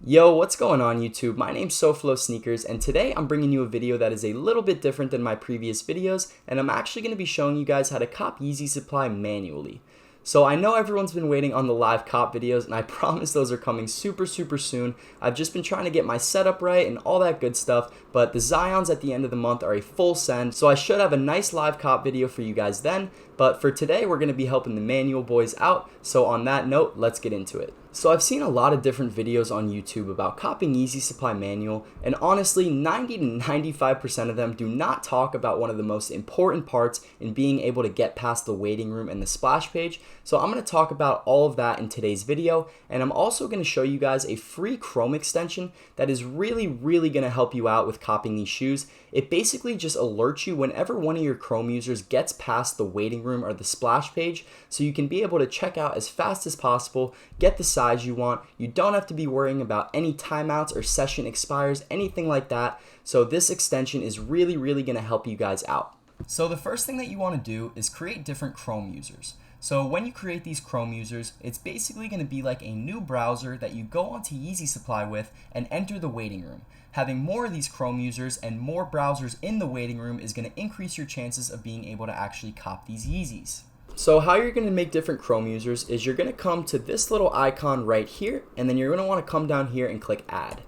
Yo, what's going on YouTube? My name's SoFlo Sneakers, and today I'm bringing you a video that is a little bit different than my previous videos, and I'm actually going to be showing you guys how to cop Yeezy supply manually. So I know everyone's been waiting on the live cop videos, and I promise those are coming super soon. I've just been trying to get my setup right and all that good stuff, but the Zions at the end of the month are a full send, so I should have a nice live cop video for you guys then. But for today, we're going to be helping the manual boys out, so on that note, let's get into it. So I've seen a lot of different videos on YouTube about copying Yeezy supply manual, and honestly 90 to 95% of them do not talk about one of the most important parts in being able to get past the waiting room and the splash page. So I'm going to talk about all of that in today's video, and I'm also going to show you guys a free Chrome extension that is really going to help you out with copying these shoes. It basically just alerts you whenever one of your Chrome users gets past the waiting room or the splash page, so you can be able to check out as fast as possible, get the size you want. You don't have to be worrying about any timeouts or session expires, anything like that. So this extension is really going to help you guys out. So the first thing that you want to do is create different Chrome users. So when you create these Chrome users, it's basically going to be like a new browser that you go onto Yeezy Supply with and enter the waiting room. Having more of these Chrome users and more browsers in the waiting room is going to increase your chances of being able to actually cop these Yeezys. So how you're going to make different Chrome users is you're going to come to this little icon right here, and then you're going to want to come down here and click add.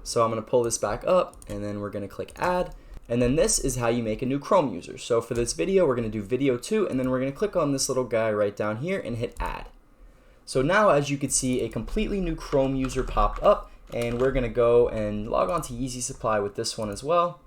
So I'm going to pull this back up, and then we're going to click add. And then this is how you make a new Chrome user. So for this video, we're going to do video 2, and then we're going to click on this little guy right down here and hit add. So now, as you can see, a completely new Chrome user popped up, and we're going to go and log on to Yeezy Supply with this one as well.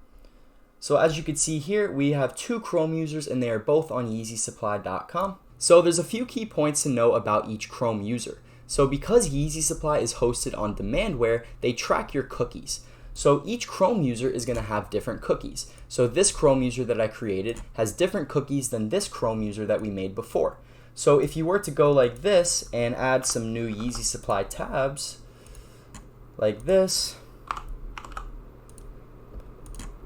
So as you can see here, we have 2 Chrome users, and they are both on YeezySupply.com. So there's a few key points to know about each Chrome user. So because Yeezy Supply is hosted on Demandware, they track your cookies. So each Chrome user is going to have different cookies. So this Chrome user that I created has different cookies than this Chrome user that we made before. So if you were to go like this and add some new Yeezy Supply tabs, like this,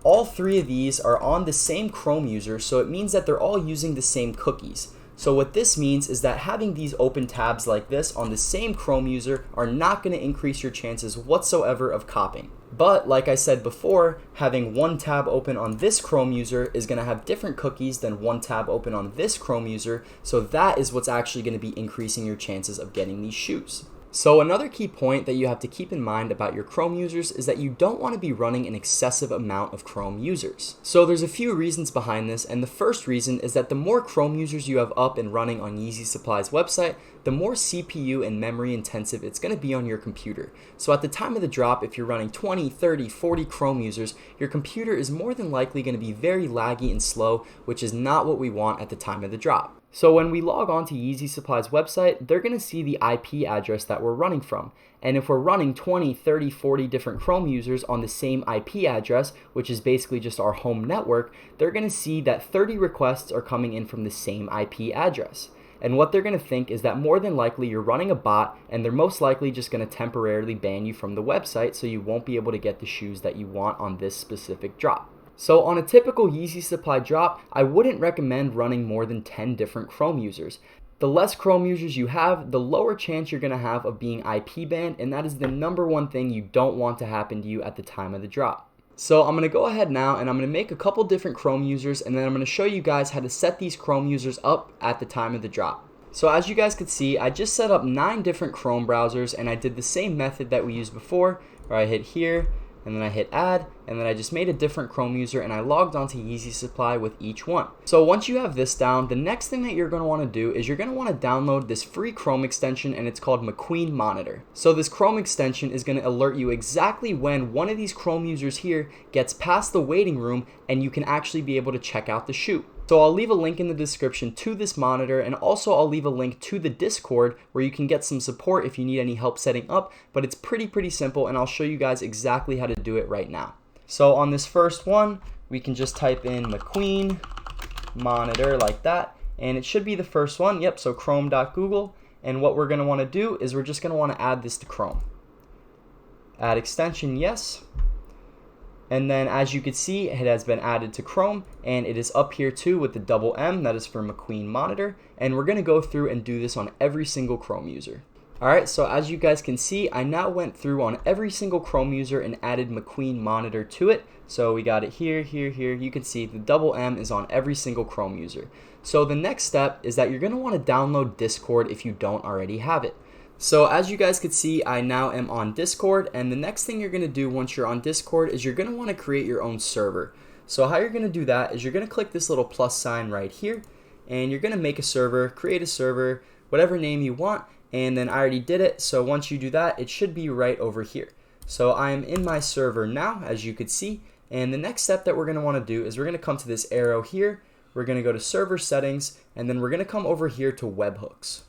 all 3 of these are on the same Chrome user, so it means that they're all using the same cookies. So what this means is that having these open tabs like this on the same Chrome user are not going to increase your chances whatsoever of copying. But like I said before, having one tab open on this Chrome user is going to have different cookies than one tab open on this Chrome user, so that is what's actually going to be increasing your chances of getting these shoes. So another key point that you have to keep in mind about your Chrome users is that you don't want to be running an excessive amount of Chrome users. So there's a few reasons behind this, and the first reason is that the more Chrome users you have up and running on Yeezy Supply's website, the more CPU and memory intensive it's going to be on your computer. So at the time of the drop, if you're running 20, 30, 40 Chrome users, your computer is more than likely going to be very laggy and slow, which is not what we want at the time of the drop. So when we log on to Yeezy Supply's website, they're going to see the IP address that we're running from. And if we're running 20, 30, 40 different Chrome users on the same IP address, which is basically just our home network, they're going to see that 30 requests are coming in from the same IP address. And what they're going to think is that more than likely you're running a bot, and they're most likely just going to temporarily ban you from the website, so you won't be able to get the shoes that you want on this specific drop. So on a typical Yeezy Supply drop, I wouldn't recommend running more than 10 different Chrome users. The less Chrome users you have, the lower chance you're going to have of being IP banned, and that is the #1 thing you don't want to happen to you at the time of the drop. So I'm going to go ahead now and I'm going to make a couple different Chrome users, and then I'm going to show you guys how to set these Chrome users up at the time of the drop. So as you guys could see, I just set up 9 different Chrome browsers, and I did the same method that we used before, where I hit here, and then I hit add, and then I just made a different Chrome user and I logged onto Yeezy Supply with each one. So once you have this down, the next thing that you're going to want to do is you're going to want to download this free Chrome extension, and it's called McQueen Monitor. So this Chrome extension is going to alert you exactly when one of these Chrome users here gets past the waiting room, and you can actually be able to check out the shoe. So I'll leave a link in the description to this monitor, and also I'll leave a link to the Discord where you can get some support if you need any help setting up, but it's pretty simple, and I'll show you guys exactly how to do it right now. So on this first one, we can just type in McQueen Monitor like that, and it should be the first one. Yep, so chrome.google, and what we're going to want to do is we're just going to want to add this to Chrome. Add extension, yes. And then as you can see, it has been added to Chrome, and it is up here too with the double M, that is for McQueen Monitor. And we're going to go through and do this on every single Chrome user. Alright, so as you guys can see, I now went through on every single Chrome user and added McQueen Monitor to it. So we got it here, here, here. You can see the double M is on every single Chrome user. So the next step is that you're going to want to download Discord if you don't already have it. So as you guys can see, I now am on Discord, and the next thing you're going to do once you're on Discord is you're going to want to create your own server. So how you're going to do that is you're going to click this little plus sign right here, and you're going to make a server, create a server, whatever name you want. And then I already did it, so once you do that, it should be right over here. So I'm in my server now, as you could see, and the next step that we're going to want to do is we're going to come to this arrow here, we're going to go to server settings, and then we're going to come over here to webhooks.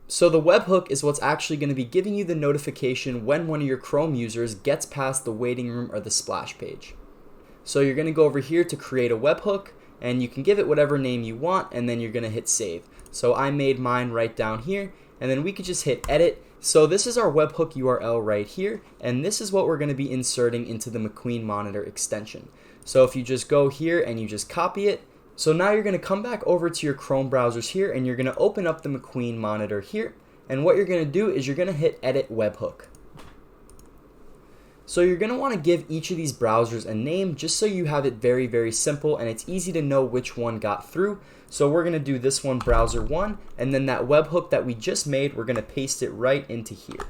So the webhook is what's actually going to be giving you the notification when one of your Chrome users gets past the waiting room or the splash page. So you're going to go over here to create a webhook, and you can give it whatever name you want, and then you're going to hit save. So I made mine right down here, and then we could just hit edit. So this is our webhook URL right here, and this is what we're going to be inserting into the McQueen Monitor extension. So if you just go here and you just copy it, so now you're going to come back over to your Chrome browsers here, and you're going to open up the McQueen Monitor here, and what you're going to do is you're going to hit edit webhook. So you're going to want to give each of these browsers a name just so you have it very, very simple and it's easy to know which one got through. So we're going to do this one, browser 1, and then that webhook that we just made, we're going to paste it right into here.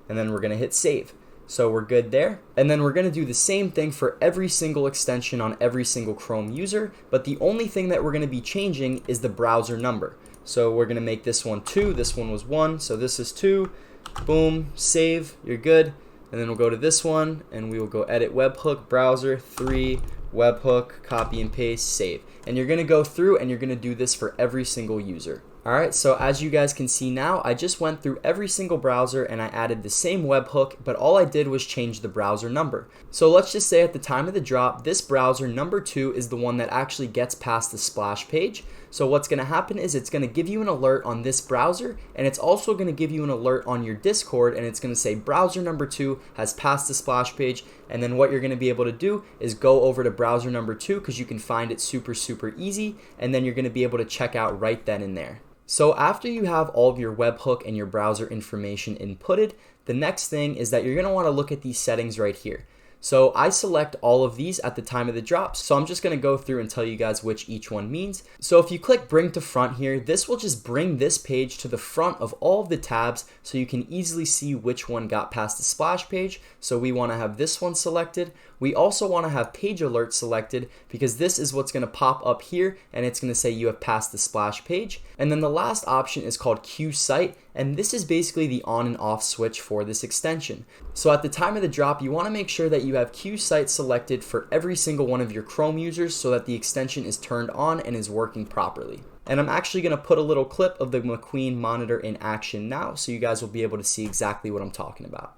And then we're going to hit save. So we're good there. And then we're going to do the same thing for every single extension on every single Chrome user, but the only thing that we're going to be changing is the browser number. So we're going to make this one 2, this one was 1, so this is 2, boom, save, you're good. And then we'll go to this one, and we will go edit webhook, browser, 3, webhook, copy and paste, save. And you're going to go through and you're going to do this for every single user. Alright, so as you guys can see now, I just went through every single browser and I added the same webhook, but all I did was change the browser number. So let's just say at the time of the drop, this browser number 2 is the one that actually gets past the splash page. So what's going to happen is it's going to give you an alert on this browser, and it's also going to give you an alert on your Discord, and it's going to say browser number 2 has passed the splash page. And then what you're going to be able to do is go over to browser number 2 because you can find it super easy, and then you're going to be able to check out right then and there. So after you have all of your webhook and your browser information inputted, the next thing is that you're going to want to look at these settings right here. So I select all of these at the time of the drop, so I'm just going to go through and tell you guys which each one means. So if you click bring to front here, this will just bring this page to the front of all of the tabs so you can easily see which one got past the splash page. So we want to have this one selected. We also want to have page alert selected because this is what's going to pop up here and it's going to say you have passed the splash page. And then the last option is called queue site, and this is basically the on and off switch for this extension. So at the time of the drop, you want to make sure that you have queue site selected for every single one of your Chrome users so that the extension is turned on and is working properly. And I'm actually going to put a little clip of the McQueen Monitor in action now so you guys will be able to see exactly what I'm talking about.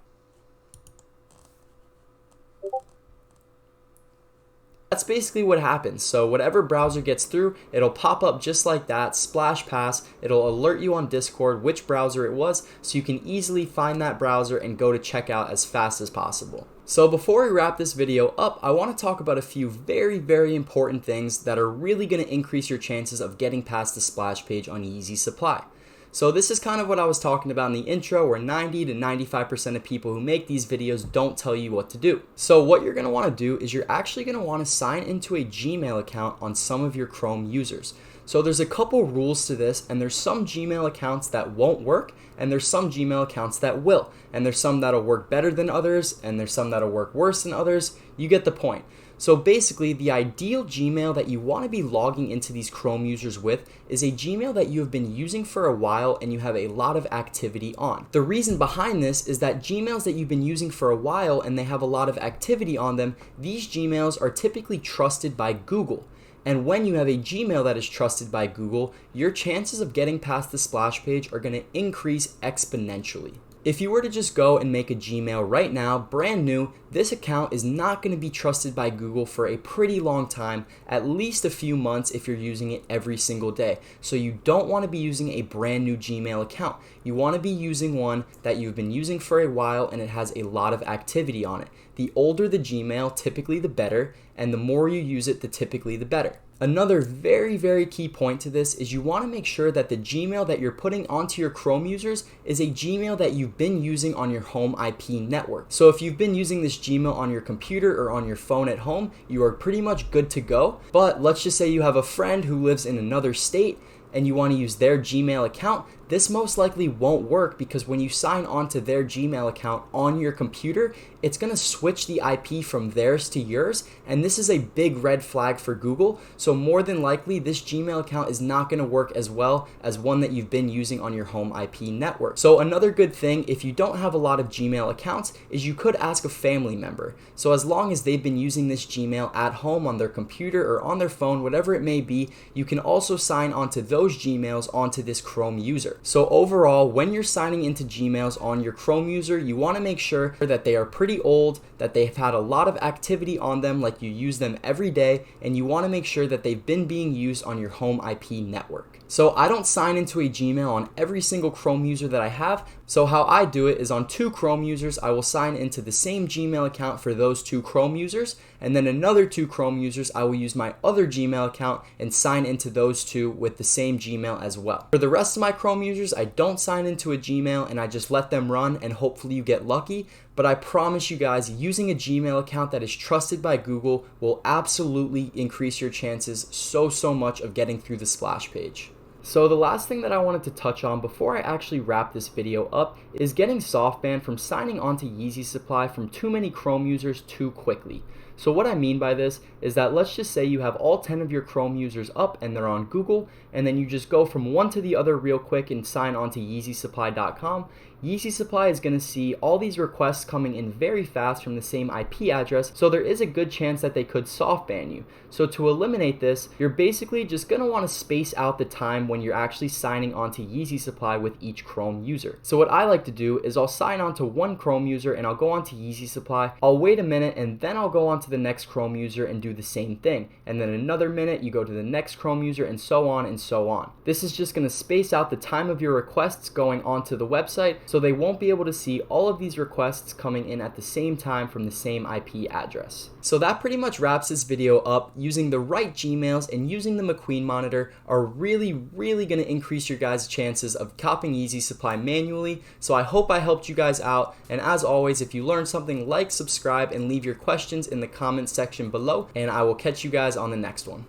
That's basically what happens. So whatever browser gets through, it'll pop up just like that, splash pass. It'll alert you on Discord which browser it was so you can easily find that browser and go to checkout as fast as possible. So before we wrap this video up, I want to talk about a few very important things that are really going to increase your chances of getting past the splash page on Yeezy Supply. So this is kind of what I was talking about in the intro, where 90 to 95% of people who make these videos don't tell you what to do. So what you're going to want to do is you're actually going to want to sign into a Gmail account on some of your Chrome users. So there's a couple rules to this, and there's some Gmail accounts that won't work, and there's some Gmail accounts that will. And there's some that'll work better than others, and there's some that'll work worse than others. You get the point. So basically, the ideal Gmail that you want to be logging into these Chrome users with is a Gmail that you have been using for a while and you have a lot of activity on. The reason behind this is that Gmails that you've been using for a while and they have a lot of activity on them, these Gmails are typically trusted by Google. And when you have a Gmail that is trusted by Google, your chances of getting past the splash page are going to increase exponentially. If you were to just go and make a Gmail right now, brand new, this account is not going to be trusted by Google for a pretty long time, at least a few months if you're using it every single day. So you don't want to be using a brand new Gmail account. You want to be using one that you've been using for a while and it has a lot of activity on it. The older the Gmail, typically the better, and the more you use it, the typically the better. Another very key point to this is you want to make sure that the Gmail that you're putting onto your Chrome users is a Gmail that you've been using on your home IP network. So if you've been using this Gmail on your computer or on your phone at home, you are pretty much good to go. But let's just say you have a friend who lives in another state and you want to use their Gmail account. This most likely won't work because when you sign on to their Gmail account on your computer, it's going to switch the IP from theirs to yours, and this is a big red flag for Google. So more than likely, this Gmail account is not going to work as well as one that you've been using on your home IP network. So another good thing, if you don't have a lot of Gmail accounts, is you could ask a family member. So as long as they've been using this Gmail at home on their computer or on their phone, whatever it may be, you can also sign onto those Gmails onto this Chrome user. So overall, when you're signing into Gmails on your Chrome user, you want to make sure that they are pretty old, that they've had a lot of activity on them, like you use them every day, and you want to make sure that they've been being used on your home IP network. So I don't sign into a Gmail on every single Chrome user that I have. So how I do it is on 2 Chrome users, I will sign into the same Gmail account for those 2 Chrome users, and then another 2 Chrome users, I will use my other Gmail account and sign into those 2 with the same Gmail as well. For the rest of my Chrome users, I don't sign into a Gmail and I just let them run, and hopefully you get lucky. But I promise you guys, using a Gmail account that is trusted by Google will absolutely increase your chances so much of getting through the splash page. So the last thing that I wanted to touch on before I actually wrap this video up is getting soft banned from signing onto Yeezy Supply from too many Chrome users too quickly. So what I mean by this is that let's just say you have all 10 of your Chrome users up and they're on Google, and then you just go from one to the other real quick and sign on to YeezySupply.com. Yeezy Supply is going to see all these requests coming in very fast from the same IP address, so there is a good chance that they could soft ban you. So to eliminate this, you're basically just going to want to space out the time when you're actually signing onto Yeezy Supply with each Chrome user. So what I like to do is I'll sign on to one Chrome user and I'll go onto Yeezy Supply. I'll wait a minute and then I'll go on to the next Chrome user and do the same thing. And then another minute, you go to the next Chrome user, and so on and so on. This is just going to space out the time of your requests going onto the website, so they won't be able to see all of these requests coming in at the same time from the same IP address. So that pretty much wraps this video up. Using the right Gmails and using the McQueen monitor are really going to increase your guys' chances of copying Yeezy Supply manually. So I hope I helped you guys out, and as always, if you learned something, like, subscribe, and leave your questions in the comments section below, and I will catch you guys on the next one.